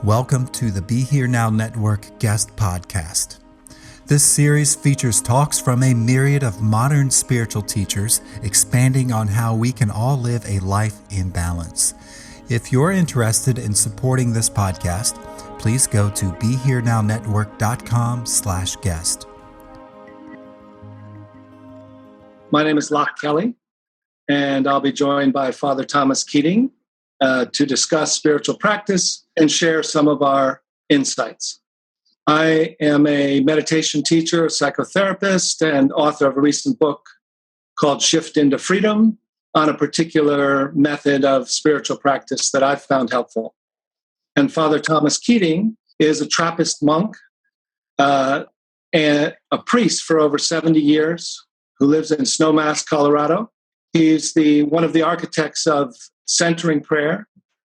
Welcome to the Be Here Now Network Guest Podcast. This series features talks from a myriad of modern spiritual teachers expanding on how we can all live a life in balance. If you're interested in supporting this podcast, please go to BeHereNowNetwork.com/guest. My name is Loch Kelly, and I'll be joined by Father Thomas Keating to discuss spiritual practice and share some of our insights. I am a meditation teacher, psychotherapist, and author of a recent book called Shift into Freedom on a particular method of spiritual practice that I've found helpful. And Father Thomas Keating is a Trappist monk and a priest for over 70 years who lives in Snowmass, Colorado. He's one of the architects of centering prayer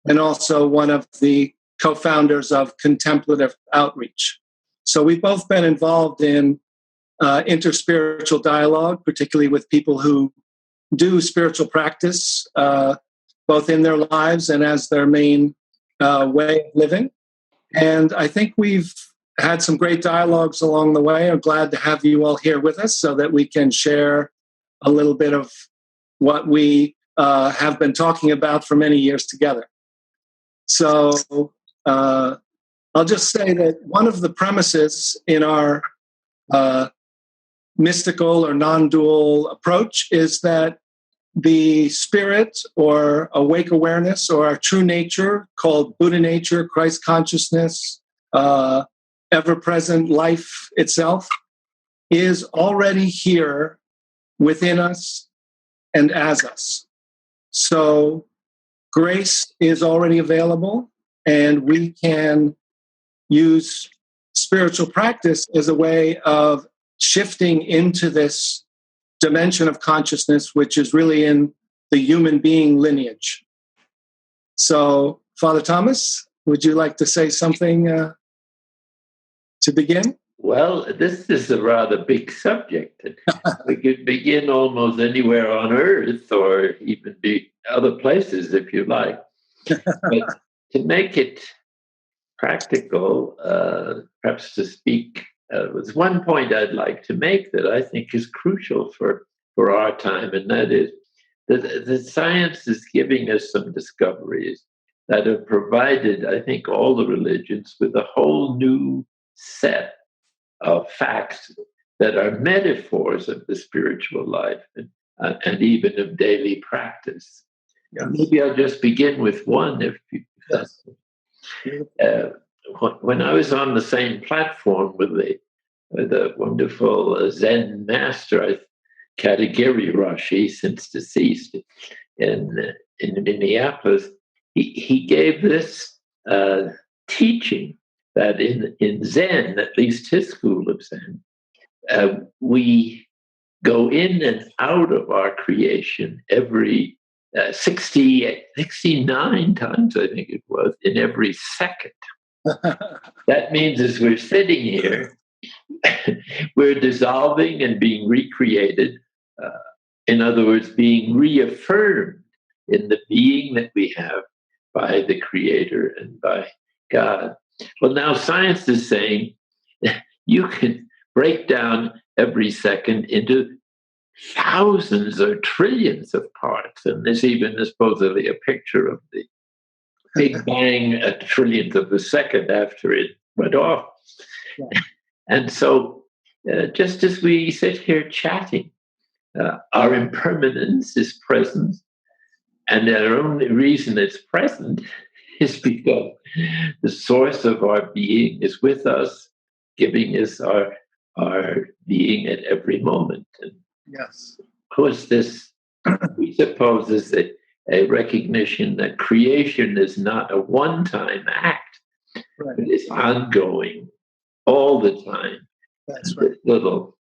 and also one of the co-founders of contemplative outreach. So we've both been involved in interspiritual dialogue, particularly with people who do spiritual practice, both in their lives and as their main way of living. And I think we've had some great dialogues along the way. I'm glad to have you all here with us so that we can share a little bit of what we have been talking about for many years together. So I'll just say that one of the premises in our mystical or non-dual approach is that the spirit or awake awareness or our true nature, called Buddha nature, Christ consciousness, ever-present life itself, is already here within us and as us. So grace is already available, and we can use spiritual practice as a way of shifting into this dimension of consciousness, which is really in the human being lineage. So, Father Thomas, would you like to say something to begin? Well, this is a rather big subject. We could begin almost anywhere on Earth or even be other places if you like. But to make it practical, perhaps to speak, there's one point I'd like to make that I think is crucial for our time, and that is that the science is giving us some discoveries that have provided, I think, all the religions with a whole new set of facts that are metaphors of the spiritual life and even of daily practice. Yeah. Maybe I'll just begin with one. Yes. When I was on the same platform with the wonderful Zen master, Katagiri Roshi, since deceased, in Minneapolis, he gave this teaching that in Zen, at least his school of Zen, we go in and out of our creation every 69 times, I think it was, in every second. That means as we're sitting here, we're dissolving and being recreated. In other words, being reaffirmed in the being that we have by the Creator and by God. Well, now science is saying you can break down every second into thousands or trillions of parts. And there's even supposedly a picture of the Big Bang, a trillionth of a second after it went off. Yeah. And so just as we sit here chatting, our impermanence is present. And the only reason it's present is because the source of our being is with us, giving us our being at every moment. And yes, of course, this presupposes a recognition that creation is not a one-time act, right, but it's ongoing all the time. That's right. This little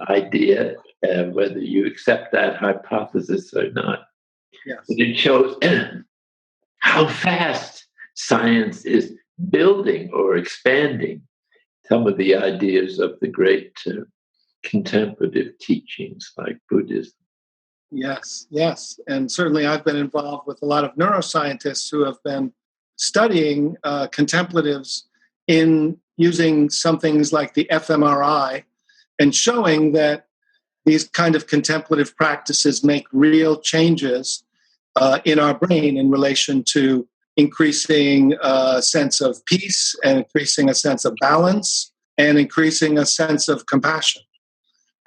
idea, whether you accept that hypothesis or not, yes, but it shows how fast science is building or expanding some of the ideas of the great contemplative teachings like Buddhism. Yes. And certainly I've been involved with a lot of neuroscientists who have been studying contemplatives in using some things like the fMRI and showing that these kind of contemplative practices make real changes in our brain in relation to increasing a sense of peace and increasing a sense of balance and increasing a sense of compassion.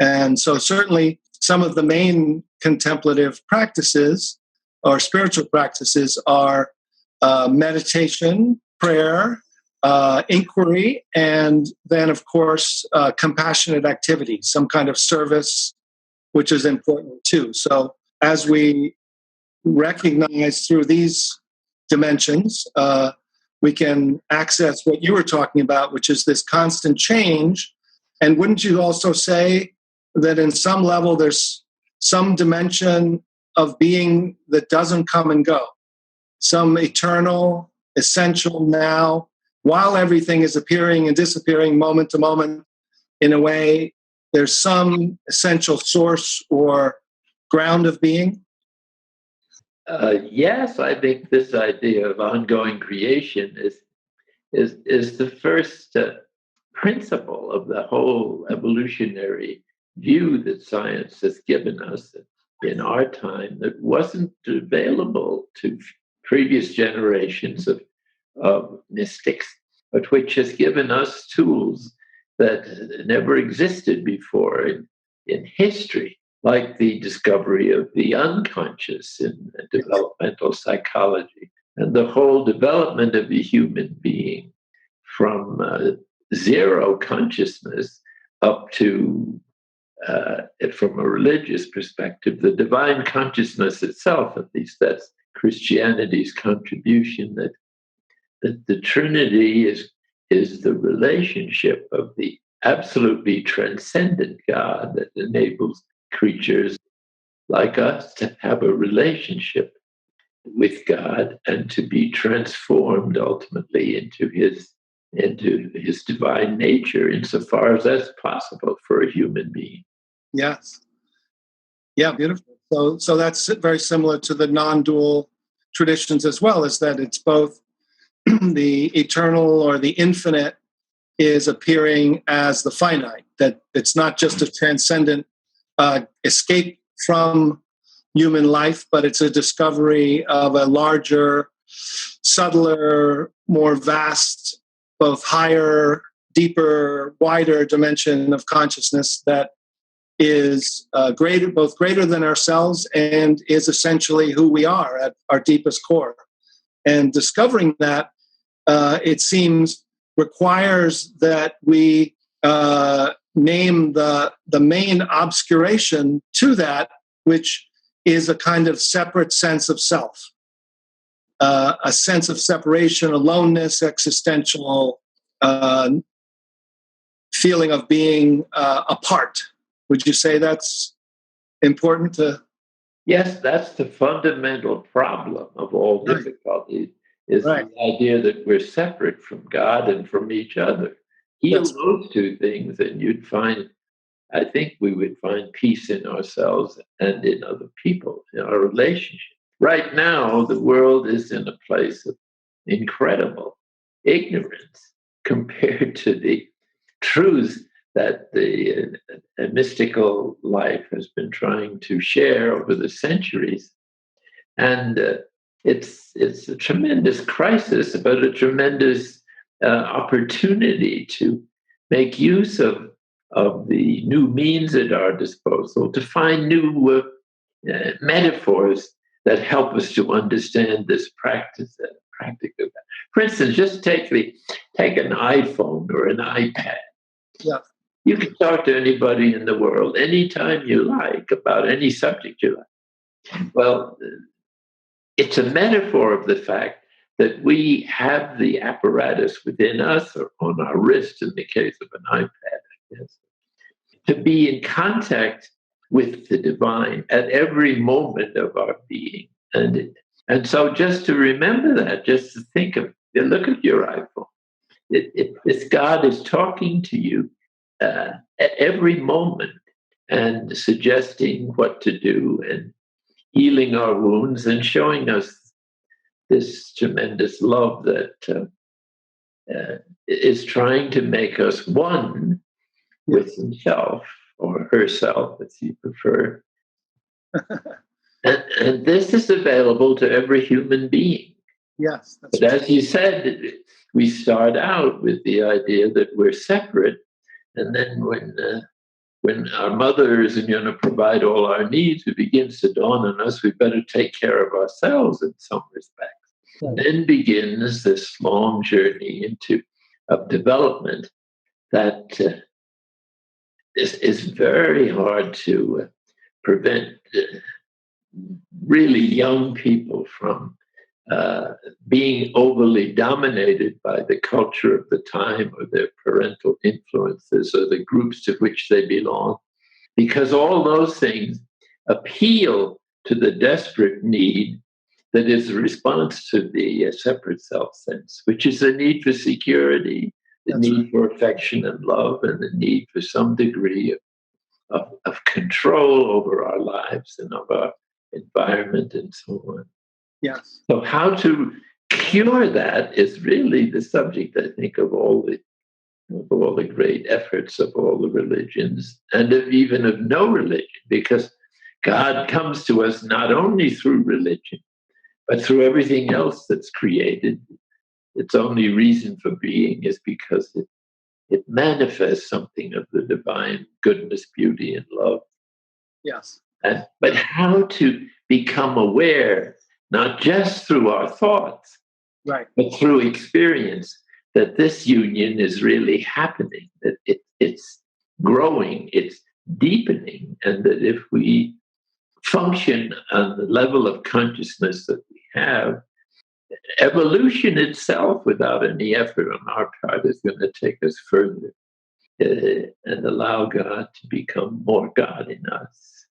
And so certainly some of the main contemplative practices or spiritual practices are meditation, prayer, inquiry, and then, of course, compassionate activity, some kind of service, which is important too. So as we recognize through these dimensions, we can access what you were talking about, which is this constant change. And wouldn't you also say that in some level there's some dimension of being that doesn't come and go, some eternal, essential now, while everything is appearing and disappearing moment to moment, in a way, there's some essential source or ground of being? Yes, I think this idea of ongoing creation is the first principle of the whole evolutionary view that science has given us in our time that wasn't available to previous generations of mystics, but which has given us tools that never existed before in history, like the discovery of the unconscious in developmental psychology and the whole development of the human being from zero consciousness up to, from a religious perspective, the divine consciousness itself. At least that's Christianity's contribution, that the Trinity is the relationship of the absolutely transcendent God that enables creatures like us to have a relationship with God and to be transformed ultimately into his divine nature, insofar as that's possible for a human being. Yes. Yeah, beautiful. So that's very similar to the non-dual traditions as well, is that it's both the eternal or the infinite is appearing as the finite, that it's not just a transcendent escape from human life, but it's a discovery of a larger, subtler, more vast, both higher, deeper, wider dimension of consciousness that is both greater than ourselves and is essentially who we are at our deepest core. And discovering that, it seems, requires that we name the main obscuration to that, which is a kind of separate sense of self, a sense of separation, aloneness, existential feeling of being apart. Would you say that's important to? Yes, that's the fundamental problem of all difficulties, is the idea that we're separate from God and from each other. Heal those two things and I think we would find peace in ourselves and in other people, in our relationship. Right now, the world is in a place of incredible ignorance compared to the truths that the mystical life has been trying to share over the centuries. And it's a tremendous crisis, but a tremendous opportunity to make use of the new means at our disposal, to find new metaphors that help us to understand this practice. For instance, just take an iPhone or an iPad. Yeah. You can talk to anybody in the world anytime you like about any subject you like. Well, it's a metaphor of the fact that we have the apparatus within us or on our wrist, in the case of an iPad, I guess, to be in contact with the divine at every moment of our being. And so just to remember that, just to think of, look at your iPhone. If God is talking to you at every moment and suggesting what to do and healing our wounds and showing us this tremendous love that is trying to make us one with himself or herself, as you prefer. And this is available to every human being. Yes. But as you said, we start out with the idea that we're separate. And then when our mother isn't going to provide all our needs, it begins to dawn on us, we better take care of ourselves in some respects. Right. Then begins this long journey of development that is very hard to prevent really young people from being overly dominated by the culture of the time or their parental influences or the groups to which they belong, because all those things appeal to the desperate need that is a response to the separate self sense, which is the need for security, the need for affection and love, and the need for some degree of control over our lives and of our environment and so on. Yes. So how to cure that is really the subject, I think, of all the great efforts of all the religions and even of no religion, because God comes to us not only through religion, but through everything else that's created. Its only reason for being is because it manifests something of the divine goodness, beauty, and love. Yes. But how to become aware, not just through our thoughts, right, but through experience, that this union is really happening, that it's growing, it's deepening, and that if we function on the level of consciousness that we have, evolution itself, without any effort on our part, is going to take us further and allow God to become more God in us.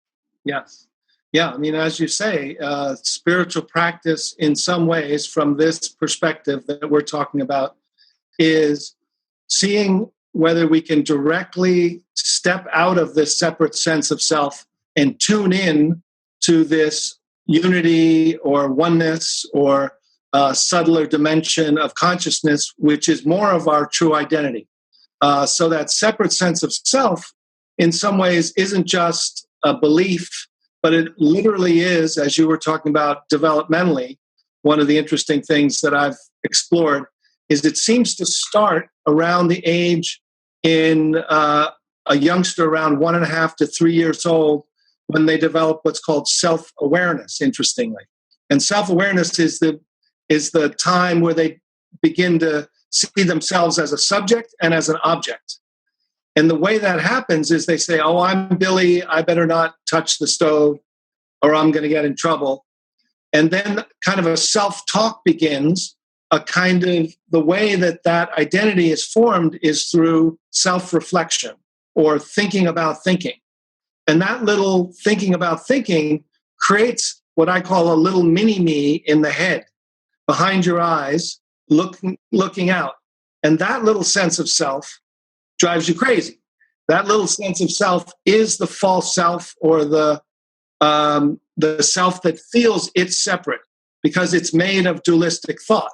Yes. Yeah, I mean, as you say, spiritual practice in some ways, from this perspective that we're talking about, is seeing whether we can directly step out of this separate sense of self and tune in to this unity or oneness or subtler dimension of consciousness, which is more of our true identity. So that separate sense of self, in some ways, isn't just a belief, but it literally is, as you were talking about developmentally. One of the interesting things that I've explored is it seems to start around the age in a youngster around 1.5 to 3 years old, when they develop what's called self-awareness, interestingly. And self-awareness is the time where they begin to see themselves as a subject and as an object. And the way that happens is they say, oh, I'm Billy, I better not touch the stove or I'm going to get in trouble. And then kind of a self-talk begins. A kind of the way that identity is formed is through self-reflection or thinking about thinking. And that little thinking about thinking creates what I call a little mini-me in the head, behind your eyes, looking out. And that little sense of self drives you crazy. That little sense of self is the false self, or the self that feels it's separate because it's made of dualistic thought.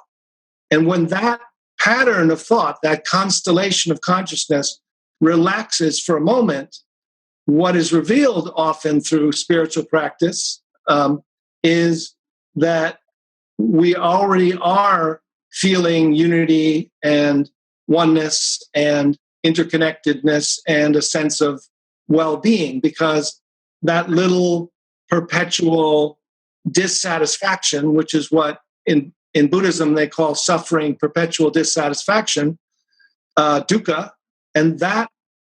And when that pattern of thought, that constellation of consciousness relaxes for a moment, what is revealed often through spiritual practice is that we already are feeling unity and oneness and interconnectedness and a sense of well-being, because that little perpetual dissatisfaction, which is what in Buddhism they call suffering, perpetual dissatisfaction, dukkha, and that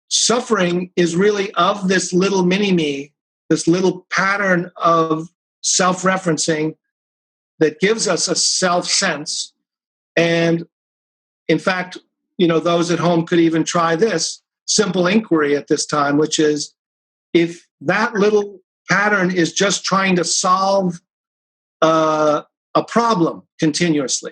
suffering is really of this little mini-me, this little pattern of self-referencing that gives us a self-sense. And in fact, those at home could even try this simple inquiry at this time, which is, if that little pattern is just trying to solve a problem continuously,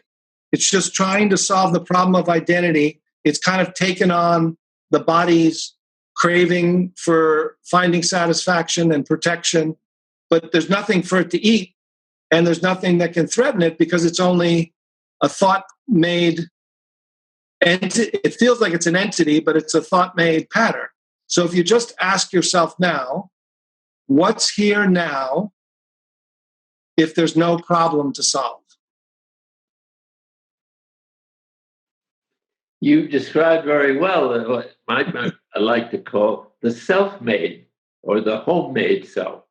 it's just trying to solve the problem of identity, it's kind of taken on the body's craving for finding satisfaction and protection, but there's nothing for it to eat. and there's nothing that can threaten it because it's only a thought-made entity. It feels like it's an entity, but it's a thought-made pattern. So if you just ask yourself now, what's here now if there's no problem to solve? You described very well what I like to call the self-made or the homemade self.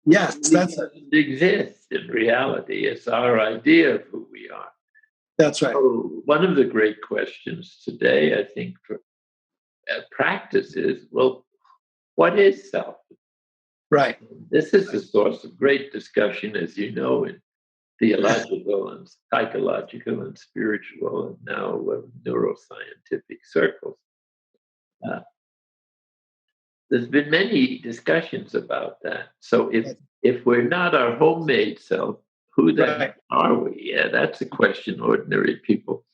Yes, It doesn't exist in reality. It's our idea of who we are. That's right. So one of the great questions today, I think, for practice is, well, what is self? Right. This is a source of great discussion, as you know, in theological and psychological and spiritual and now neuroscientific circles. There's been many discussions about that. So if we're not our homemade self, who the heck are we? Yeah, that's a question ordinary people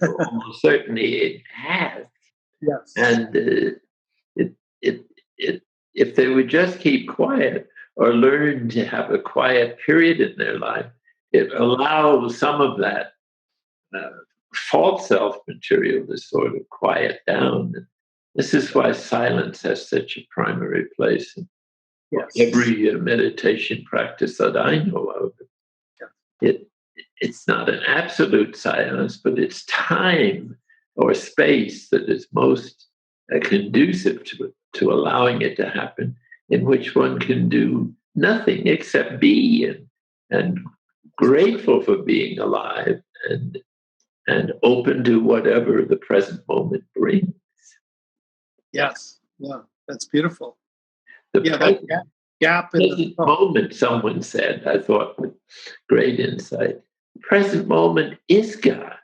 almost certainly have. Yes. And if they would just keep quiet or learn to have a quiet period in their life, it allows some of that false self material to sort of quiet down. And this is why silence has such a primary place in every meditation practice that I know of. It's not an absolute silence, but it's time or space that is most conducive to allowing it to happen, in which one can do nothing except be and grateful for being alive and open to whatever the present moment brings. Yes. Yeah, that's beautiful. The that gap in the moment, someone said, I thought with great insight. The present moment is God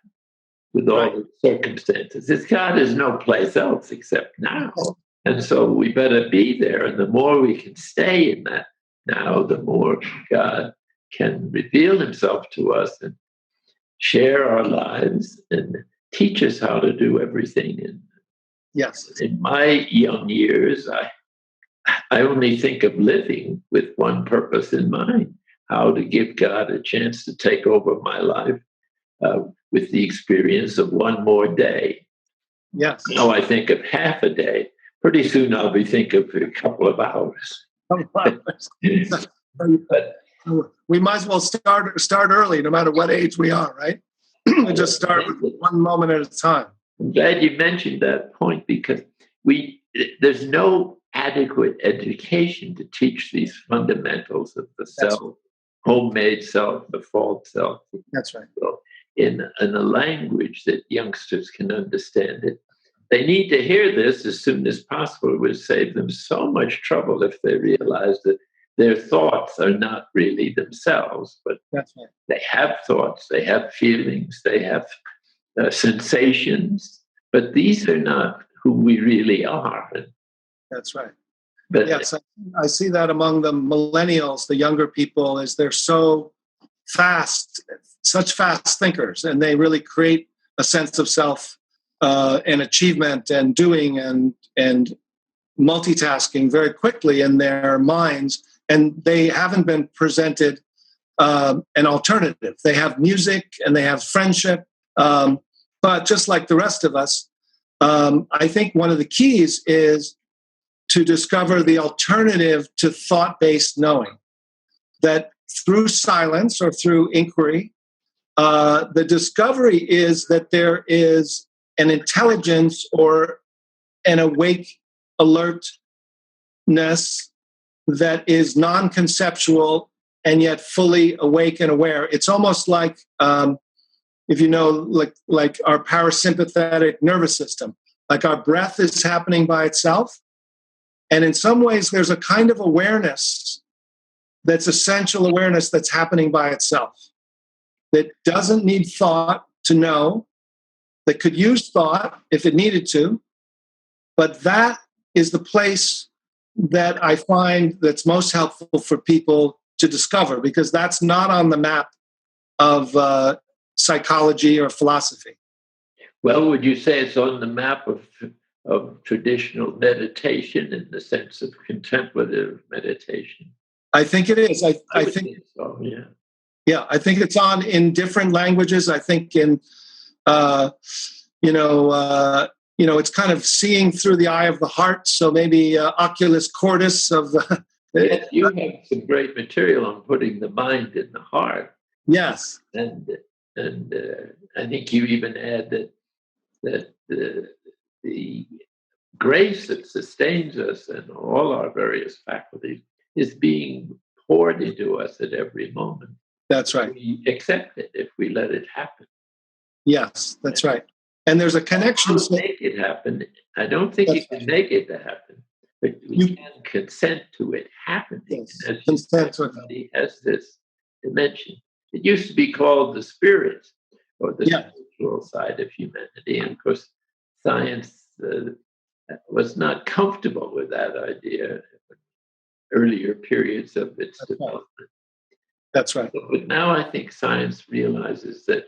with all the circumstances. It's God is no place else except now. And so we better be there. And the more we can stay in that now, the more God can reveal himself to us and share our lives and teach us how to do everything. And in my young years, I only think of living with one purpose in mind, how to give God a chance to take over my life with the experience of one more day. Yes. Now I think of half a day. Pretty soon I'll be thinking of a couple of hours. But we might as well start early, no matter what age we are, right? Just start with one moment at a time. I'm glad you mentioned that point, because there's no adequate education to teach these fundamentals of the self, homemade self, the false self. That's right. In a language that youngsters can understand it. They need to hear this as soon as possible. It would save them so much trouble if they realize that their thoughts are not really themselves, but they have thoughts, they have feelings, they have sensations, but these are not who we really are. That's right. But yes, I see that among the millennials, the younger people, is they're so fast, such fast thinkers, and they really create a sense of self and achievement and doing and multitasking very quickly in their minds, and they haven't been presented an alternative. They have music and they have friendship, but just like the rest of us, I think one of the keys is to discover the alternative to thought-based knowing, that through silence or through inquiry, the discovery is that there is an intelligence or an awake alertness that is non-conceptual and yet fully awake and aware. It's almost like, if you know, like our parasympathetic nervous system, like our breath is happening by itself. And in some ways, there's a kind of awareness that's essential awareness that's happening by itself, that doesn't need thought to know, that could use thought if it needed to. But that is the place that I find that's most helpful for people to discover, because that's not on the map of psychology or philosophy. Well, would you say it's on the map of traditional meditation in the sense of contemplative meditation? I think it is. I think so, yeah. Yeah, I think it's on in different languages. I think in, it's kind of seeing through the eye of the heart. So maybe oculus cordis of. Yes, you have some great material on putting the mind in the heart. Yes, and I think you even add that the grace that sustains us and all our various faculties is being poured into us at every moment. That's right. We accept it if we let it happen. Yes, that's right. And there's a connection. Make it happen. I don't think you can make it happen, but you can consent to it happening. Yes, as consent to it has this dimension. It used to be called the spirit or the spiritual side of humanity. And of course, science was not comfortable with that idea in earlier periods of its development. That's right. But now I think science realizes that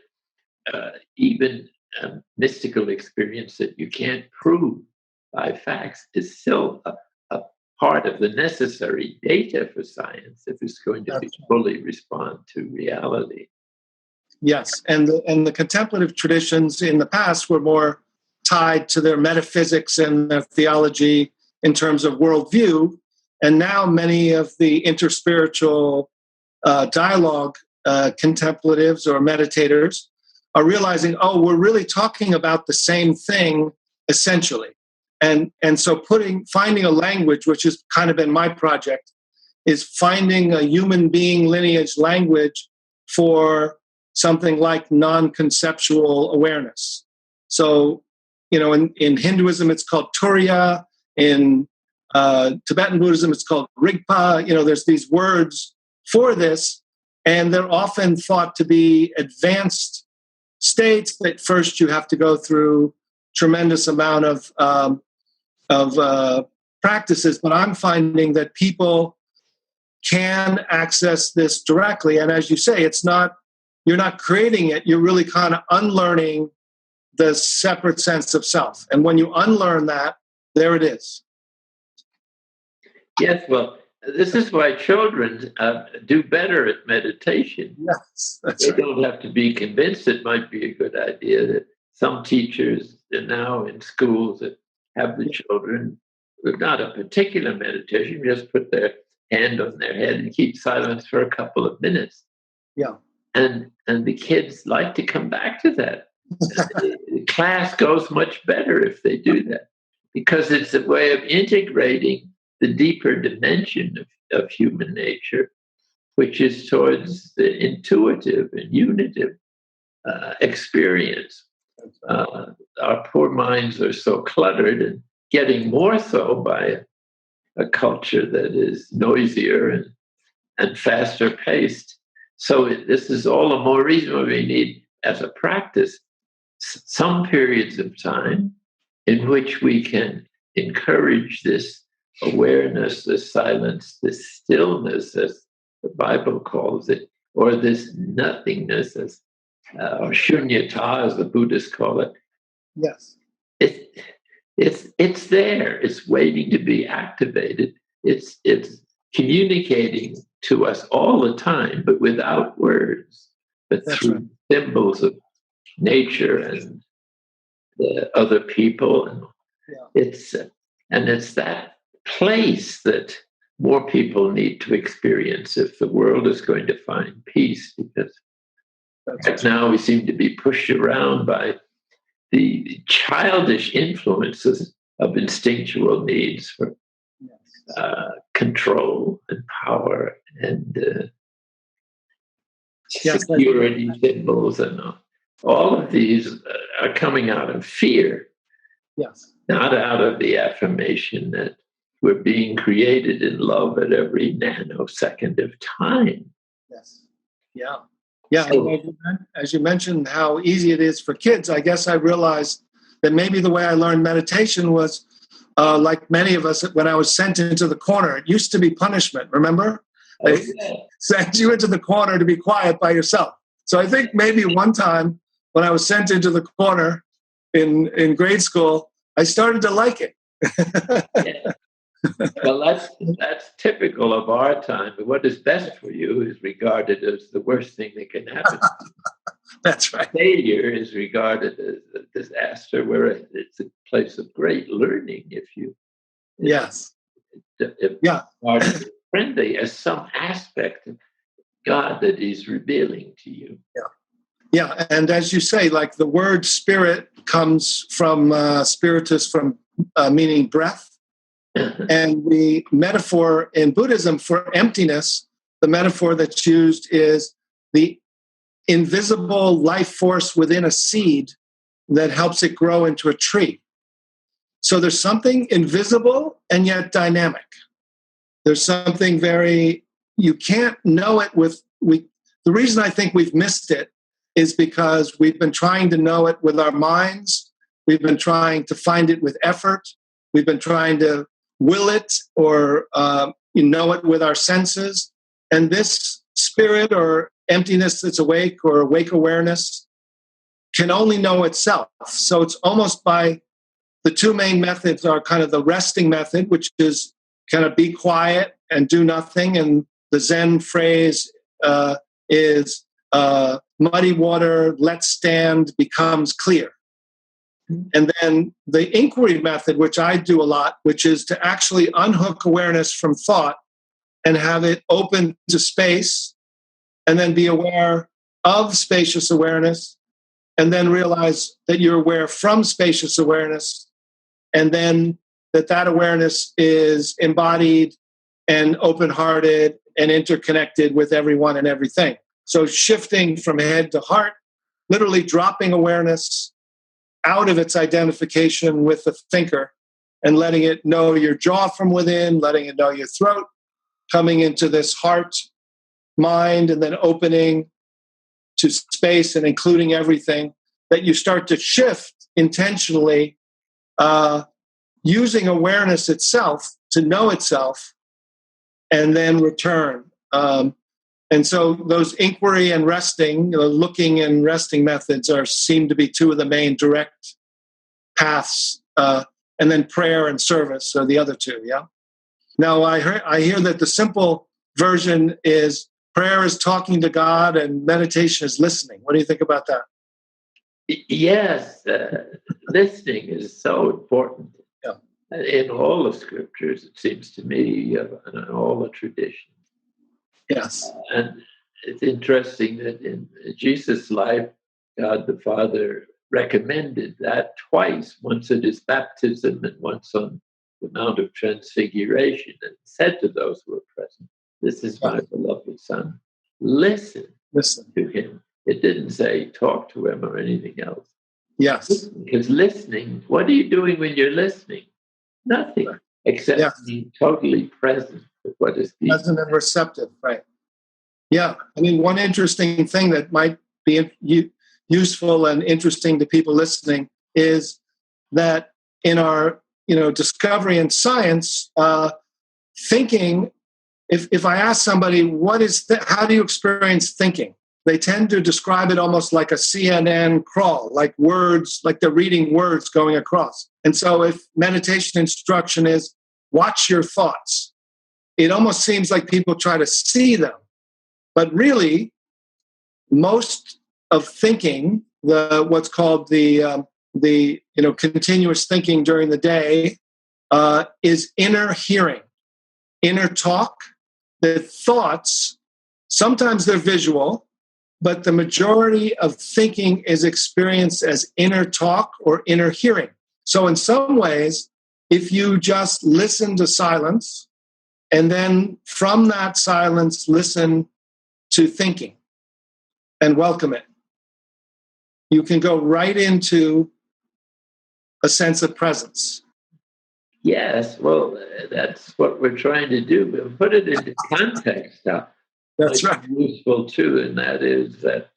even a mystical experience that you can't prove by facts is still a part of the necessary data for science if it's going to fully respond to reality. Yes, and the contemplative traditions in the past were more tied to their metaphysics and their theology in terms of worldview, and now many of the interspiritual dialogue contemplatives or meditators are realizing, we're really talking about the same thing essentially. And so finding a language, which has kind of been my project, is finding a human being lineage language for something like non-conceptual awareness. So, in Hinduism, it's called Turiya. In Tibetan Buddhism, it's called Rigpa. There's these words for this, and they're often thought to be advanced states that first you have to go through tremendous amount of practices. But I'm finding that people can access this directly, and as you say, you're not creating it. You're really kind of unlearning the separate sense of self, and when you unlearn that, there it is. Yes, well, this is why children do better at meditation. Yes, they don't have to be convinced. It might be a good idea that some teachers are now in schools that have the children, not a particular meditation, just put their hand on their head and keep silence for a couple of minutes. Yeah. And the kids like to come back to that. The class goes much better if they do that, because it's a way of integrating the deeper dimension of human nature, which is towards the intuitive and unitive experience. Our poor minds are so cluttered, and getting more so by a culture that is noisier and faster paced. So this is all the more reason why we need, as a practice, some periods of time in which we can encourage this awareness, this silence, this stillness, as the Bible calls it, or this nothingness, or shunyata, as the Buddhists call it. Yes. It's there. It's waiting to be activated. It's communicating to us all the time, but without words, but through symbols of nature and the other people. And it's that place that more people need to experience if the world is going to find peace, because right now we seem to be pushed around by the childish influences of instinctual needs for control and power and security symbols, and all of these are coming out of fear, not out of the affirmation that we're being created in love at every nanosecond of time. So, as you mentioned how easy it is for kids, I guess I realized that maybe the way I learned meditation was like many of us, when I was sent into the corner. It used to be punishment, remember? They sent you into the corner to be quiet by yourself. So I think maybe one time when I was sent into the corner in grade school, I started to like it. Well, that's typical of our time. What is best for you is regarded as the worst thing that can happen. That's right. Failure is regarded as a disaster, where it's a place of great learning if Yes. Yeah. are friendly as some aspect of God that He's revealing to you. Yeah. And as you say, like the word spirit comes from spiritus, from meaning breath. And the metaphor in Buddhism for emptiness, the metaphor that's used is the invisible life force within a seed that helps it grow into a tree. So there's something invisible and yet dynamic. There's something you can't know it the reason I think we've missed it is because we've been trying to know it with our minds. We've been trying to find it with effort. We've been trying to will it or know it with our senses. And this spirit or emptiness that's awake or awake awareness can only know itself. So it's almost by the two main methods are kind of the resting method, which is kind of be quiet and do nothing. And the Zen phrase is muddy water, let stand, becomes clear. And then the inquiry method, which I do a lot, which is to actually unhook awareness from thought and have it open to space, and then be aware of spacious awareness, and then realize that you're aware from spacious awareness, and then that awareness is embodied and open-hearted and interconnected with everyone and everything. So shifting from head to heart, literally dropping awareness out of its identification with the thinker and letting it know your jaw from within, letting it know your throat, coming into this heart, mind, and then opening to space and including everything, that you start to shift intentionally, using awareness itself to know itself and then return. And so those inquiry and resting, looking and resting methods seem to be two of the main direct paths. And then prayer and service are the other two, yeah? Now, I hear that the simple version is prayer is talking to God and meditation is listening. What do you think about that? Yes, listening is so important. Yeah. In all the scriptures, it seems to me, in all the traditions. Yes. And it's interesting that in Jesus' life, God the Father recommended that twice, once at his baptism and once on the Mount of Transfiguration, and said to those who were present, "This is my beloved Son. Listen to him." It didn't say talk to him or anything else. Yes. Because listening, what are you doing when you're listening? Nothing, except being totally present with what is being present and receptive, right? Yeah. I mean, one interesting thing that might be useful and interesting to people listening is that in our discovery in science, thinking, if I ask somebody, how do you experience thinking? They tend to describe it almost like a CNN crawl, like words, like they're reading words going across. And so if meditation instruction is watch your thoughts, it almost seems like people try to see them. But really, most of thinking, what's called the continuous thinking during the day, is inner hearing, inner talk. The thoughts, sometimes they're visual, but the majority of thinking is experienced as inner talk or inner hearing. So in some ways, if you just listen to silence, and then from that silence, listen to thinking and welcome it, you can go right into a sense of presence. Yes, well, that's what we're trying to do. But put it into context now. That's right. Useful too, and that is that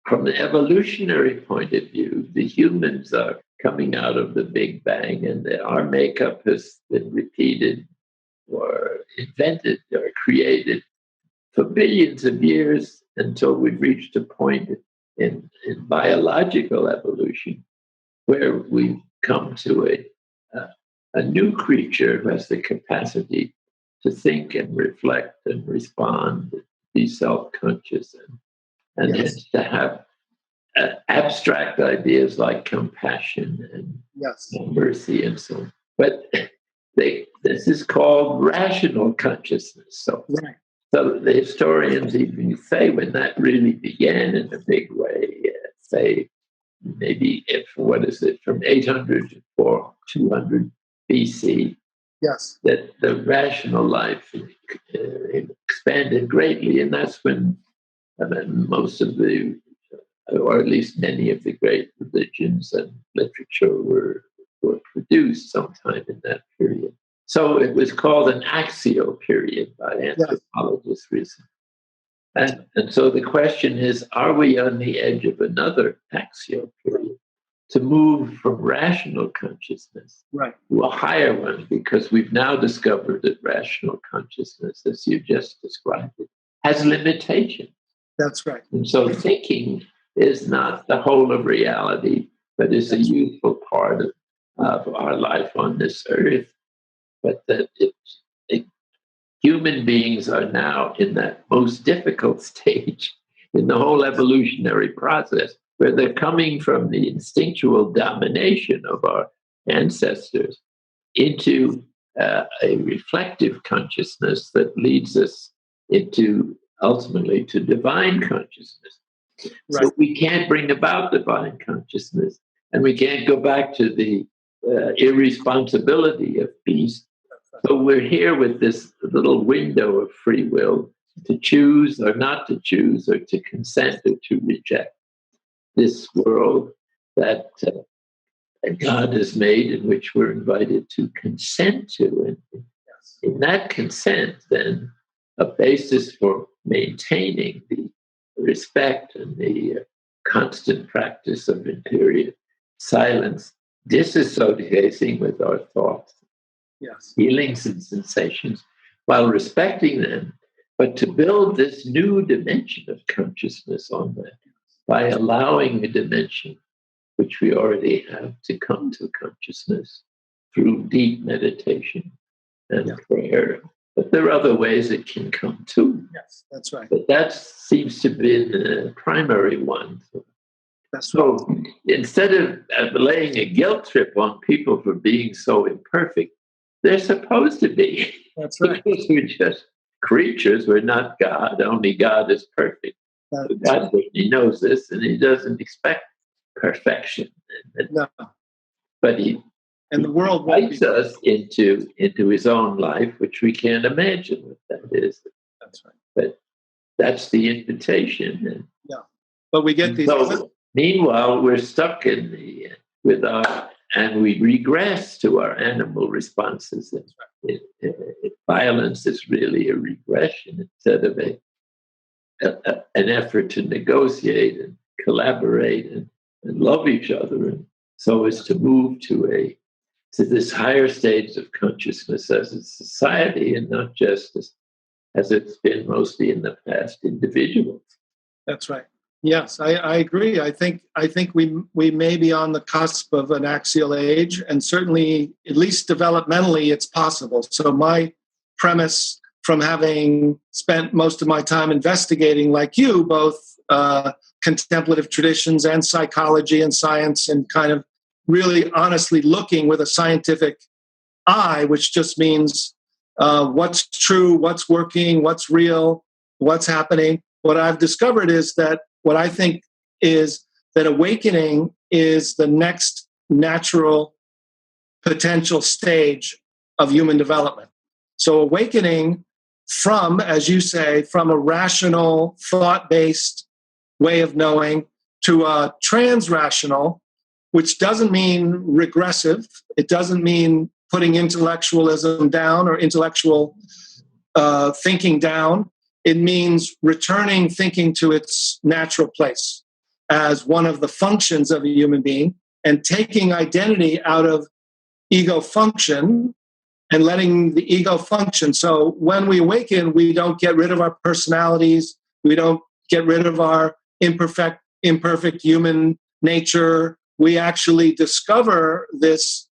from the evolutionary point of view, the humans are coming out of the Big Bang, and our makeup has been repeated or invented or created for billions of years until we've reached a point in biological evolution where we've come to a new creature who has the capacity to think and reflect and respond, be self-conscious, and hence to have abstract ideas like compassion and mercy and so on. But this is called rational consciousness. So the historians even say when that really began in a big way, say maybe from 800 to 200 BC, that the rational life expanded greatly, and that's when most of the, or at least many of the great religions and literature were produced sometime in that period. So it was called an axial period by anthropologists recently. And so the question is, are we on the edge of another axial period to move from rational consciousness to a higher one? Because we've now discovered that rational consciousness, as you just described it, has limitations. That's right. And so thinking is not the whole of reality, but is a useful part of our life on this earth. But that human beings are now in that most difficult stage in the whole evolutionary process, where they're coming from the instinctual domination of our ancestors into a reflective consciousness that leads us ultimately to divine consciousness. So we can't bring about divine consciousness, and we can't go back to the irresponsibility of beast. So we're here with this little window of free will to choose or not to choose, or to consent or to reject this world that God has made, in which we're invited to consent to. And in that consent, then, a basis for maintaining the respect and the constant practice of interior silence, disassociating with our thoughts, feelings and sensations, while respecting them, but to build this new dimension of consciousness on that by allowing the dimension which we already have to come to consciousness through deep meditation and prayer. But there are other ways it can come too. Yes, that's right. But that seems to be the primary one. So instead of laying a guilt trip on people for being so imperfect, they're supposed to be. That's right. Because we're just creatures. We're not God. Only God is perfect. So God certainly knows this, and He doesn't expect perfection. But He the world invites us into His own life, which we can't imagine what that is. That's right. But that's the invitation. But we get these. So, meanwhile, we're stuck and we regress to our animal responses. Violence is really a regression instead of an effort to negotiate and collaborate and love each other, and so as to move to this higher stage of consciousness as a society, and not just as it's been mostly in the past, individuals. That's right. Yes, I agree. I think we may be on the cusp of an axial age, and certainly, at least developmentally, it's possible. So my premise, from having spent most of my time investigating, like you, both contemplative traditions and psychology and science, and kind of really honestly looking with a scientific eye, which just means what's true, what's working, what's real, what's happening. What I've discovered is that what I think is that awakening is the next natural potential stage of human development. So awakening from, as you say, from a rational, thought-based way of knowing to a trans-rational, which doesn't mean regressive. It doesn't mean putting intellectualism down or intellectual thinking down. It means returning thinking to its natural place as one of the functions of a human being, and taking identity out of ego function and letting the ego function. So when we awaken, we don't get rid of our personalities. We don't get rid of our imperfect human nature. We actually discover this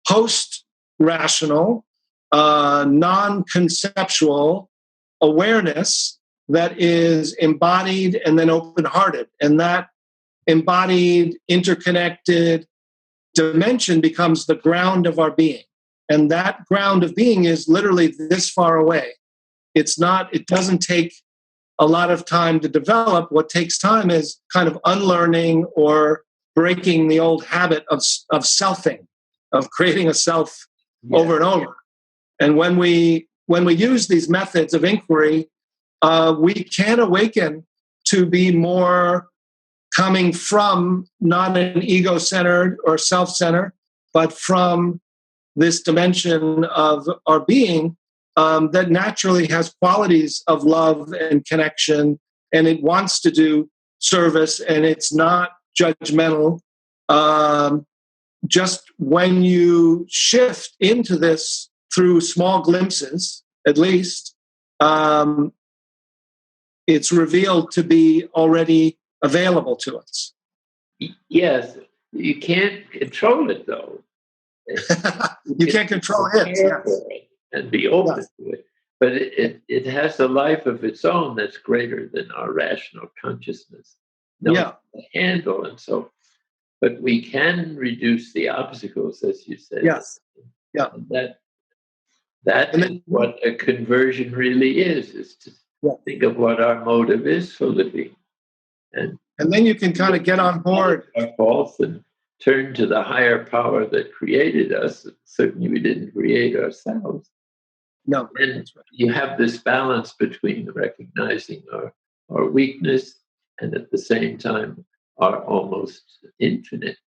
post-rational, non-conceptual awareness that is embodied and then open-hearted. And that embodied, interconnected dimension becomes the ground of our being. And that ground of being is literally this far away. It doesn't take a lot of time to develop. What takes time is kind of unlearning or breaking the old habit of selfing, of creating a self over and over. And when we use these methods of inquiry, we can awaken to be more coming from not an ego-centered or self-centered, but from this dimension of our being that naturally has qualities of love and connection, and it wants to do service, and it's not judgmental. Just when you shift into this through small glimpses, at least, it's revealed to be already available to us. Yes, you can't control it, though. You can't control it. And be open to it. But it has a life of its own that's greater than our rational consciousness. Handle and so. But we can reduce the obstacles, as you said. Yes. Yeah. And that is what a conversion really is to think of what our motive is for living. And then you can kind of get on board. Our faults and turn to the higher power that created us. Certainly we didn't create ourselves. No. And you have this balance between recognizing our weakness and at the same time our almost infinite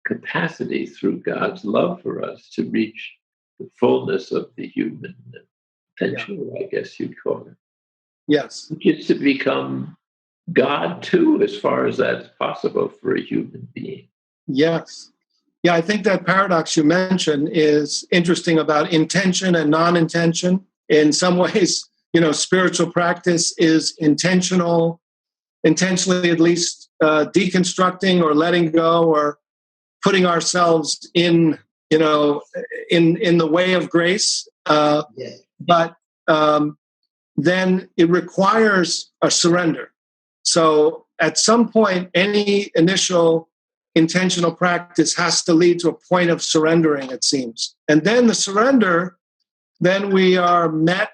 capacity through God's love for us to reach the fullness of the human potential, I guess you'd call it. Yes. Which is to become God too, as far as that's possible for a human being. Yes. Yeah, I think that paradox you mentioned is interesting about intention and non-intention. In some ways, spiritual practice is intentionally at least deconstructing or letting go or putting ourselves in the way of grace. But then it requires a surrender. So at some point, any initial intentional practice has to lead to a point of surrendering, it seems. And then the surrender, then we are met,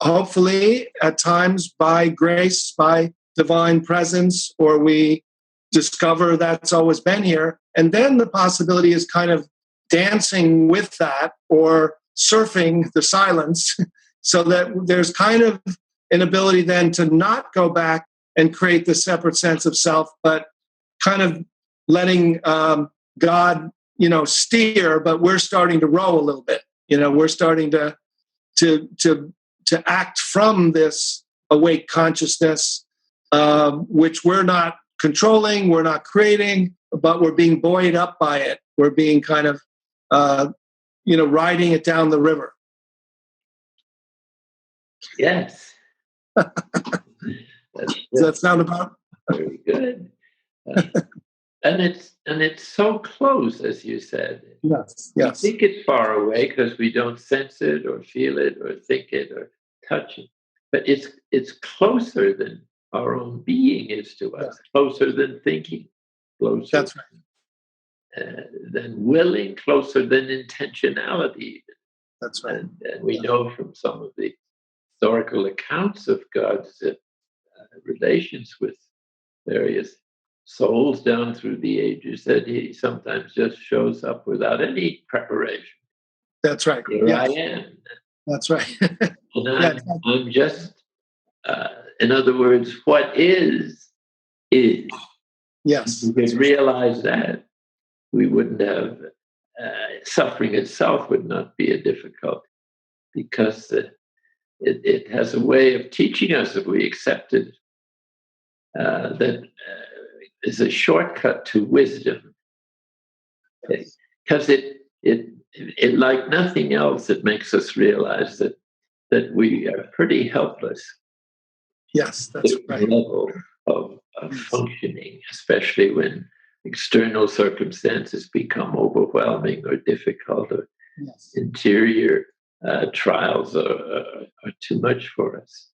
hopefully, at times by grace, by divine presence, or we discover that's always been here. And then the possibility is kind of dancing with that or surfing the silence so that there's kind of an ability then to not go back and create this separate sense of self, but kind of letting God, steer, but we're starting to row a little bit. We're starting to act from this awake consciousness, which we're not controlling, we're not creating, but we're being buoyed up by it. We're being kind of, riding it down the river. Yes. Does that sound about? Very good. And it's so close, as you said. Yes. We think it's far away because we don't sense it or feel it or think it or touch it. But it's closer than our own being is to us, closer than thinking, closer That's right. Than willing, closer than intentionality. That's right. And we know from some of the historical accounts of God's relations with various souls down through the ages that he sometimes just shows up without any preparation. That's right. Here I am. That's right. And I'm just, in other words, what is. Yes. If we could realize that, we wouldn't have, suffering itself would not be a difficulty because it has a way of teaching us, if we accept it, that is a shortcut to wisdom. Because it like nothing else, it makes us realize that we are pretty helpless. Yes, that's right. Level of functioning, especially when external circumstances become overwhelming or difficult, or Yes. interior trials are too much for us.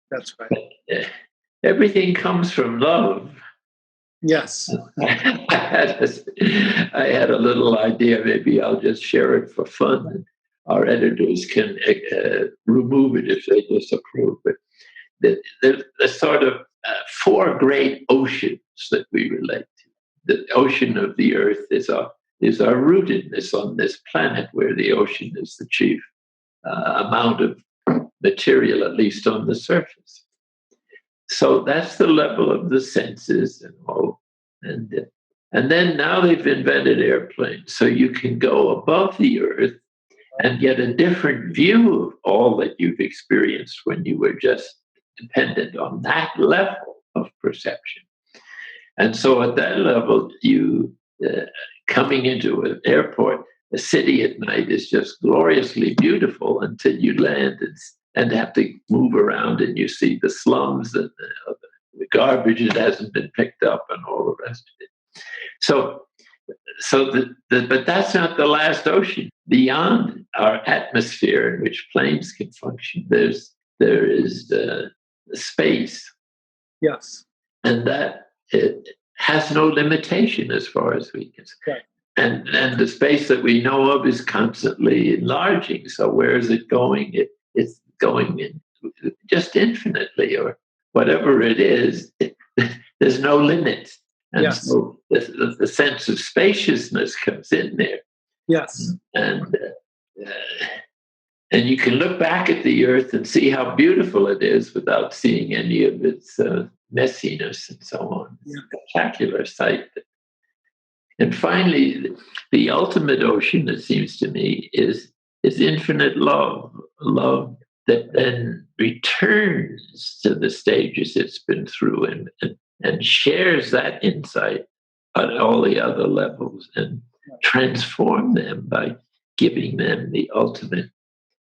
That's right. But, everything comes from love. Yes. I had a little idea. Maybe I'll just share it for fun. Our editors can remove it if they disapprove. But the sort of four great oceans that we relate to. The ocean of the earth is our rootedness on this planet, where the ocean is the chief amount of material, at least on the surface. So that's the level of the senses and all. And then now they've invented airplanes, so you can go above the earth and get a different view of all that you've experienced when you were just dependent on that level of perception. And so at that level, you coming into an airport, a city at night is just gloriously beautiful until you land and have to move around, and you see the slums and the garbage that hasn't been picked up and all the rest of it. But that's not the last ocean. Beyond our atmosphere in which planes can function, there is space. Yes. And that it has no limitation as far as we can see. Right. And the space that we know of is constantly enlarging. So where is it going? It's going in just infinitely, or whatever it is. There's no limit. And yes. So the sense of spaciousness comes in there. Yes. And you can look back at the earth and see how beautiful it is without seeing any of its messiness and so on. It's a spectacular sight. And finally, the ultimate ocean, it seems to me, is infinite love that then returns to the stages it's been through and shares that insight on all the other levels and transform them by giving them the ultimate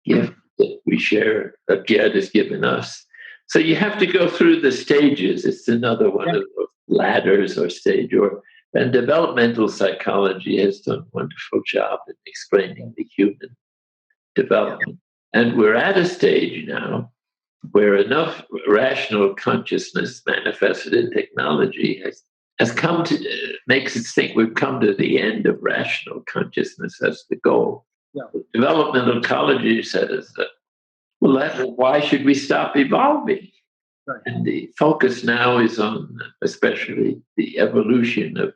gift that we share, that God has given us. So you have to go through the stages. It's another one of those ladders or stage. And developmental psychology has done a wonderful job in explaining the human development. And we're at a stage now where enough rational consciousness manifested in technology has come to, makes us think we've come to the end of rational consciousness as the goal. Yeah. Developmental psychology says that, why should we stop evolving? Right. And the focus now is on especially the evolution of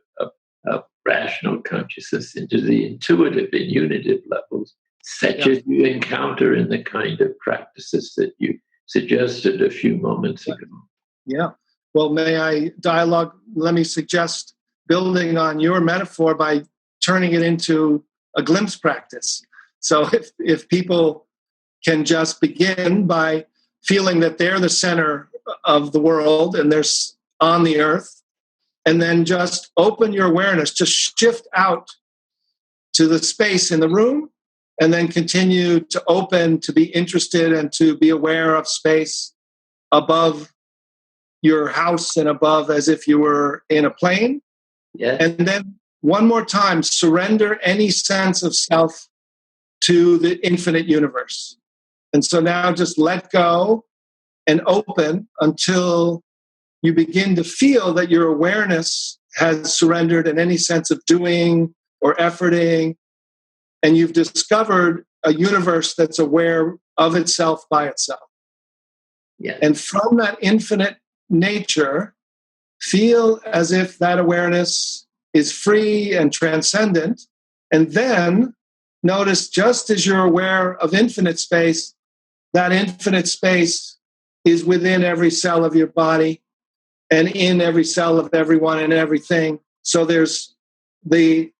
rational consciousness into the intuitive and unitive levels, such as you encounter in the kind of practices that you suggested a few moments ago. Yeah. Well, may I dialogue? Let me suggest building on your metaphor by turning it into a glimpse practice. So if people can just begin by feeling that they're the center of the world and they're on the earth, and then just open your awareness, just shift out to the space in the room, and then continue to open, to be interested and to be aware of space above your house and above as if you were in a plane. Yeah. And then one more time, surrender any sense of self to the infinite universe. And so now just let go and open until you begin to feel that your awareness has surrendered in any sense of doing or efforting, and you've discovered a universe that's aware of itself by itself. Yeah. And from that infinite nature, feel as if that awareness is free and transcendent, and then notice, just as you're aware of infinite space, that infinite space is within every cell of your body and in every cell of everyone and everything. So there's the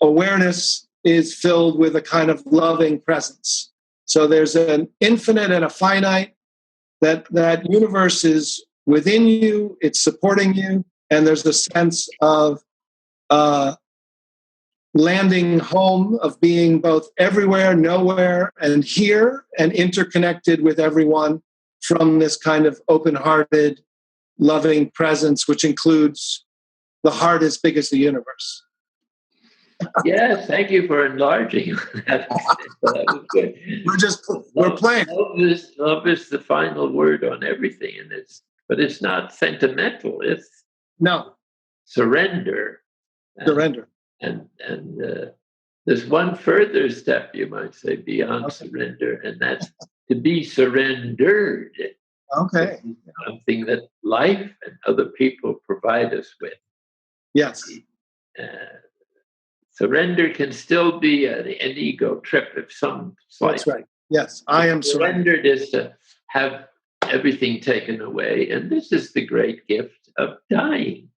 awareness is filled with a kind of loving presence. So there's an infinite and a finite, that universe is within you, it's supporting you, and there's a sense of landing home, of being both everywhere, nowhere, and here, and interconnected with everyone from this kind of open-hearted, loving presence, which includes the heart as big as the universe. Yes, thank you for enlarging. That was good. We're playing. Love is the final word on everything, but it's not sentimental. It's surrender. Surrender. And there's one further step, you might say, beyond surrender, and that's to be surrendered. Okay. Something that life and other people provide us with. Yes. Surrender can still be an ego trip of some sort. That's right. Yes, I am surrendered. Is to have everything taken away, and this is the great gift of dying.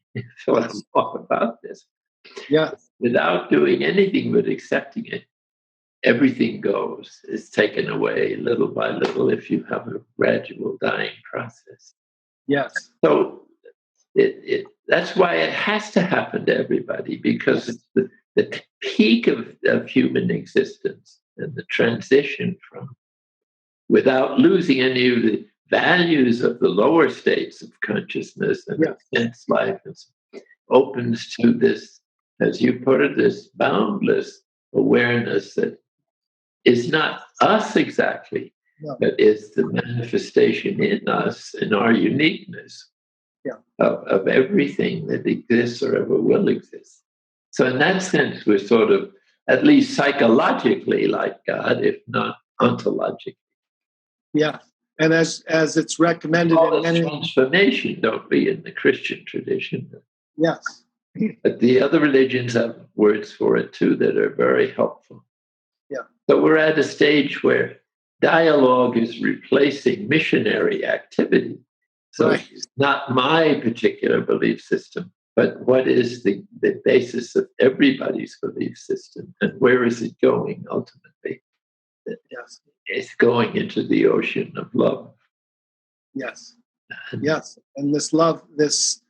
So let's talk about this. Yeah. Without doing anything but accepting it, everything goes. It's taken away little by little if you have a gradual dying process. Yes. So that's why it has to happen to everybody, because it's the peak of human existence and the transition from, without losing any of the values of the lower states of consciousness and sense life, opens to this, as you put it, this boundless awareness that is not us exactly, but is the manifestation in us, in our uniqueness of everything that exists or ever will exist. So in that sense, we're sort of, at least psychologically, like God, if not ontologically. Yeah. And as it's recommended in many transformation, don't we, in the Christian tradition? Yes. But the other religions have words for it too that are very helpful. Yeah. So we're at a stage where dialogue is replacing missionary activity. So it's not my particular belief system, but what is the basis of everybody's belief system, and where is it going ultimately? Yes. It's going into the ocean of love. Yes. Yes. And this love, this,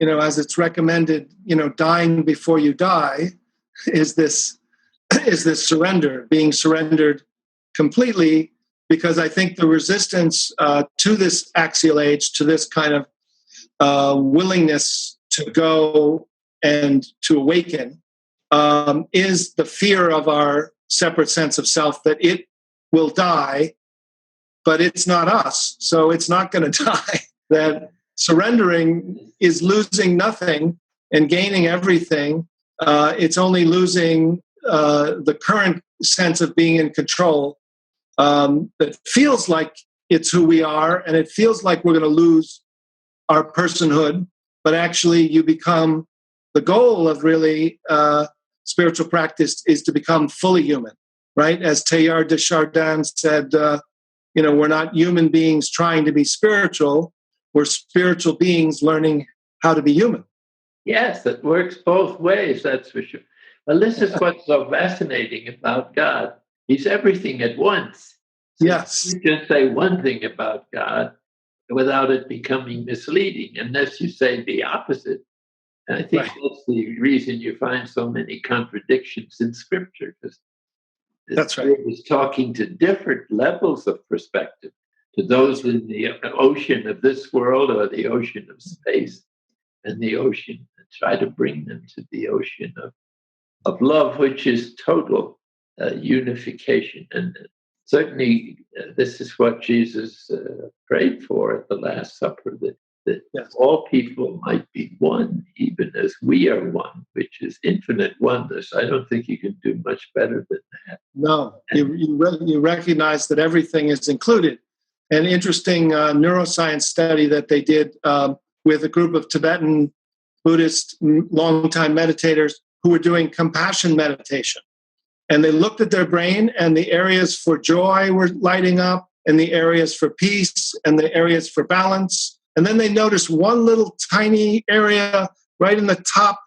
as it's recommended, dying before you die is this surrender, being surrendered completely, because I think the resistance to this axial age, to this kind of willingness to go and to awaken, is the fear of our separate sense of self, that it will die, but it's not us, so it's not going to die. That surrendering is losing nothing and gaining everything. It's only losing the current sense of being in control. That feels like it's who we are, and it feels like we're going to lose our personhood, but actually you become, the goal of really spiritual practice is to become fully human, right? As Teilhard de Chardin said, we're not human beings trying to be spiritual, we're spiritual beings learning how to be human. Yes, it works both ways, that's for sure. Well, this is what's so fascinating about God. He's everything at once. So yes. You just say one thing about God without it becoming misleading, unless you say the opposite. And I think that's the reason you find so many contradictions in Scripture, because that's right. It was talking to different levels of perspective, to those in the ocean of this world or the ocean of space and the ocean, and try to bring them to the ocean of love, which is total unification. And certainly this is what Jesus prayed for at the Last Supper, that all people might be one, even as we are one, which is infinite oneness. I don't think you can do much better than that. No, you recognize that everything is included. An interesting neuroscience study that they did with a group of Tibetan Buddhist longtime meditators who were doing compassion meditation. And they looked at their brain, and the areas for joy were lighting up, and the areas for peace, and the areas for balance. And then they noticed one little tiny area right in the top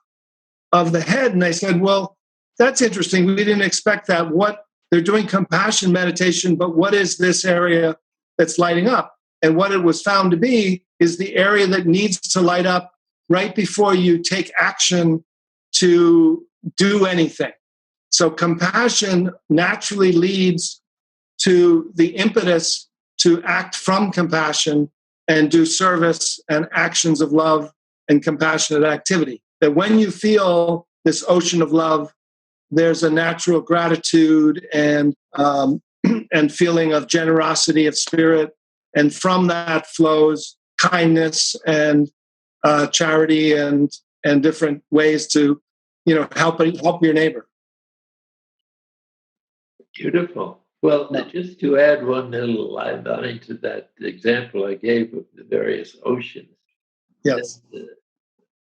of the head. And they said, well, that's interesting. We didn't expect that. They're doing compassion meditation, but what is this area that's lighting up? And what it was found to be is the area that needs to light up right before you take action to do anything. So compassion naturally leads to the impetus to act from compassion and do service and actions of love and compassionate activity. that when you feel this ocean of love, there's a natural gratitude and and feeling of generosity of spirit, and from that flows kindness and charity and different ways to, help your neighbor. Beautiful. Well, just to add one little line to that example I gave of the various oceans. Yes.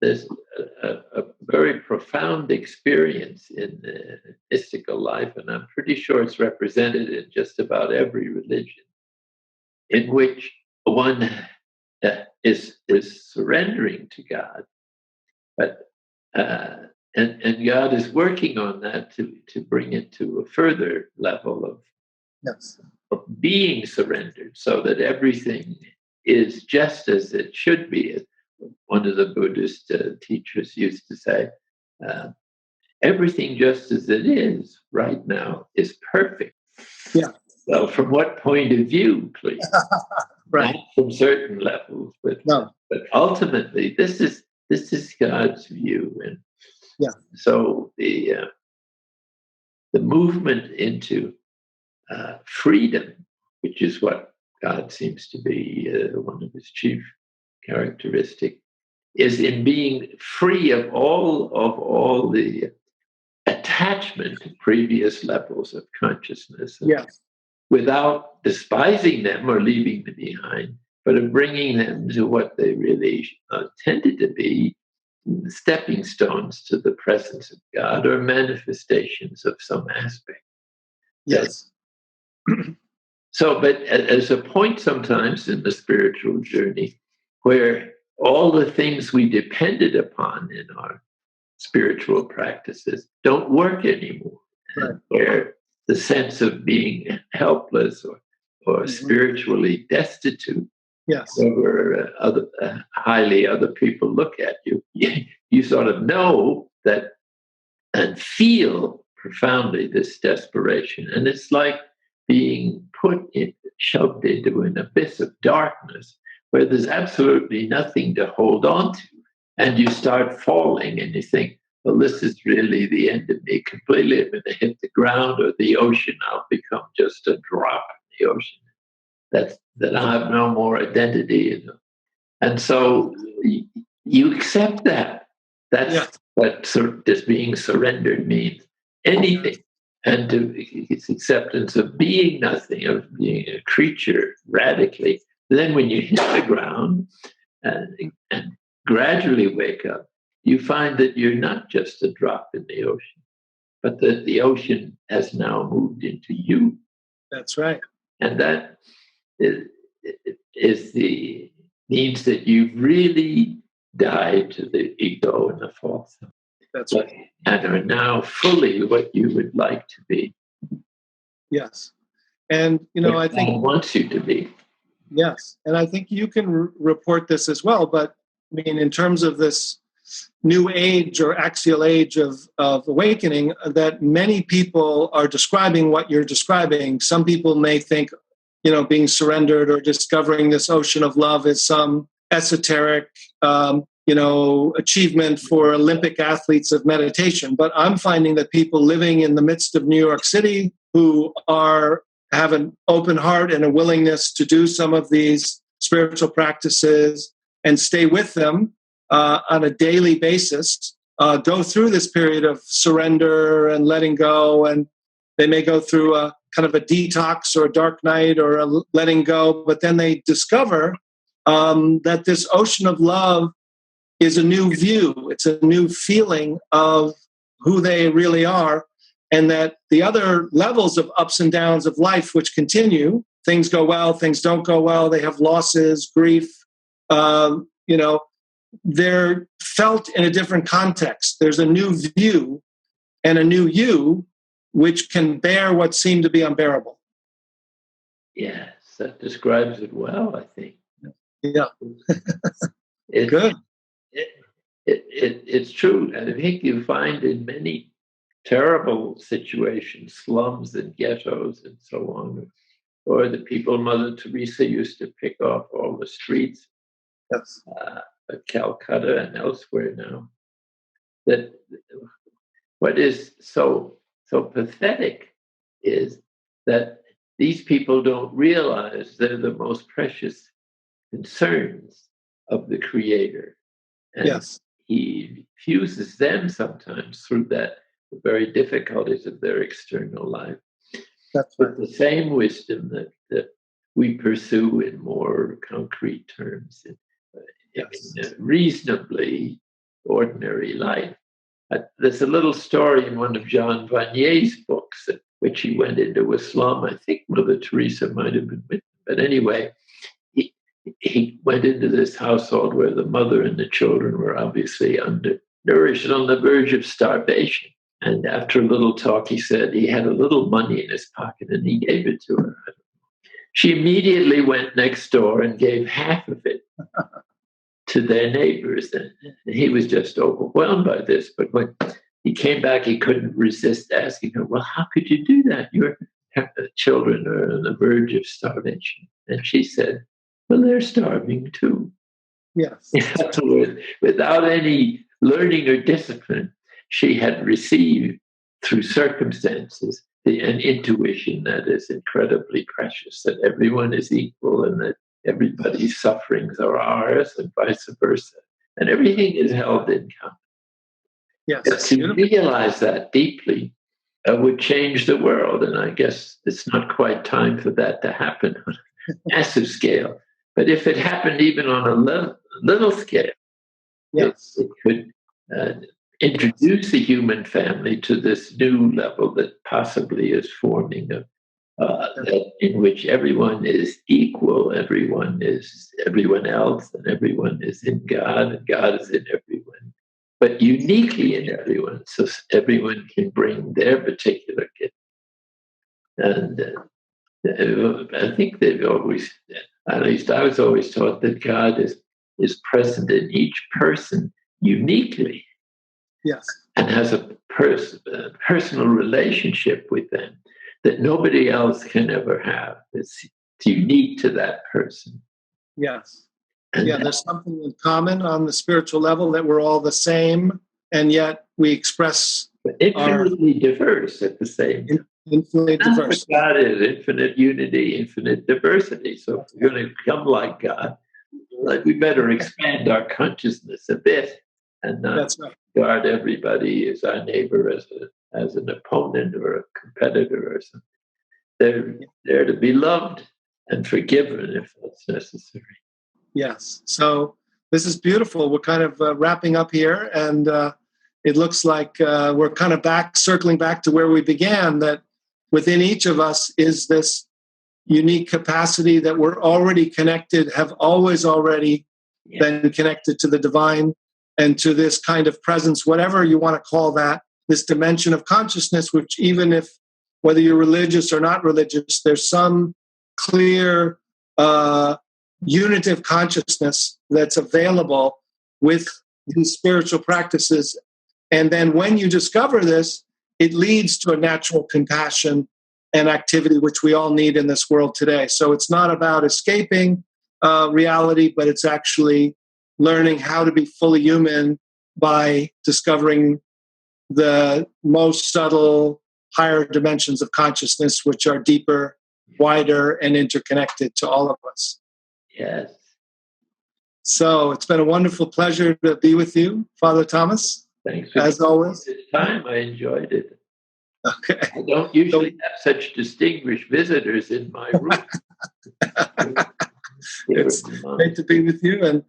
There's a very profound experience in mystical life, and I'm pretty sure it's represented in just about every religion, in which one is surrendering to God, but and God is working on that to bring it to a further level of being surrendered, so that everything is just as it should be. One of the Buddhist teachers used to say, everything just as it is right now is perfect. Yeah. Well, from what point of view, please? Right. Not from certain levels, but ultimately, this is God's view, and so the movement into freedom, which is what God seems to be one of his chief characteristics, is in being free of all the attachment to previous levels of consciousness, without despising them or leaving them behind, but of bringing them to what they really tended to be, stepping stones to the presence of God or manifestations of some aspect. Yes. So, but as a point sometimes in the spiritual journey where all the things we depended upon in our spiritual practices don't work anymore, where the sense of being helpless or spiritually destitute, where highly other people look at you, you sort of know that and feel profoundly this desperation. And it's like being shoved into an abyss of darkness where there's absolutely nothing to hold on to. And you start falling and you think, well, this is really the end of me completely. I'm going to hit the ground or the ocean. I'll become just a drop in the ocean. That I have no more identity. And so you accept that. That's what just being surrendered means. Anything. And it's acceptance of being nothing, of being a creature radically. Then when you hit the ground and gradually wake up, you find that you're not just a drop in the ocean, but that the ocean has now moved into you. That's right. And that means that you've really died to the ego and the false. That's right. And are now fully what you would like to be. Yes. And, I think God wants you to be. Yes. And I think you can report this as well. But I mean, in terms of this new age or axial age of awakening, that many people are describing what you're describing. Some people may think, being surrendered or discovering this ocean of love is some esoteric, achievement for Olympic athletes of meditation. But I'm finding that people living in the midst of New York City who have an open heart and a willingness to do some of these spiritual practices and stay with them on a daily basis, go through this period of surrender and letting go. And they may go through a kind of a detox or a dark night or a letting go, but then they discover that this ocean of love is a new view. It's a new feeling of who they really are. And that the other levels of ups and downs of life, which continue, things go well, things don't go well, they have losses, grief, they're felt in a different context. There's a new view and a new you, which can bear what seemed to be unbearable. Yes, that describes it well, I think. Yeah. Good. It's true. And I think you find in many terrible situations, slums and ghettos and so on, or the people Mother Teresa used to pick off all the streets, yes. Calcutta and elsewhere now. that what is so pathetic is that these people don't realize they're the most precious concerns of the Creator. And Yes. he fuses them sometimes through the very difficulties of their external life. That's right. With the same wisdom that we pursue in more concrete terms in a reasonably ordinary life. There's a little story in one of Jean Vanier's books in which he went into Islam. I think Mother Teresa might have been with him. But anyway, he went into this household where the mother and the children were obviously undernourished and on the verge of starvation. And after a little talk, he said he had a little money in his pocket and he gave it to her. She immediately went next door and gave half of it to their neighbors. And he was just overwhelmed by this. But when he came back, he couldn't resist asking her, well, how could you do that? Your children are on the verge of starvation. And she said, well, they're starving too. Yes. In other words, without any learning or discipline, she had received through circumstances an intuition that is incredibly precious, that everyone is equal and that everybody's sufferings are ours and vice versa. And everything is held in common. Yes. But to realize that deeply would change the world. And I guess it's not quite time for that to happen on a massive scale. But if it happened even on a little scale, yes, it could introduce the human family to this new level that possibly is forming, in which everyone is equal, everyone is everyone else, and everyone is in God, and God is in everyone, but uniquely in everyone, so everyone can bring their particular gift. And I think they've always, at least I was always taught that God is present in each person uniquely. Yes. And has a personal relationship with them that nobody else can ever have. It's unique to that person. Yes. And there's something in common on the spiritual level, that we're all the same, and yet we express infinitely diverse at the same time. Infinitely diverse. God is infinite unity, infinite diversity. So if we're going to become like God, we better expand our consciousness a bit and not regard everybody as our neighbor, as an opponent or a competitor or something. They're to be loved and forgiven if that's necessary. Yes. So this is beautiful. We're kind of wrapping up here, and it looks like we're kind of circling back to where we began, that within each of us is this unique capacity that we're already connected, have always already been connected to the divine and to this kind of presence, whatever you want to call that, this dimension of consciousness, which even if, whether you're religious or not religious, there's some clear unitive consciousness that's available with these spiritual practices. And then when you discover this, it leads to a natural compassion and activity, which we all need in this world today. So it's not about escaping reality, but it's actually learning how to be fully human by discovering the most subtle, higher dimensions of consciousness, which are deeper, wider, and interconnected to all of us. Yes. So it's been a wonderful pleasure to be with you, Father Thomas. Thanks for as always. This time, I enjoyed it. Okay. I don't usually have such distinguished visitors in my room. It's great to be with you, and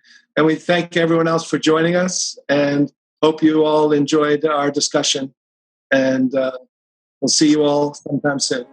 we thank everyone else for joining us, and hope you all enjoyed our discussion. And we'll see you all sometime soon.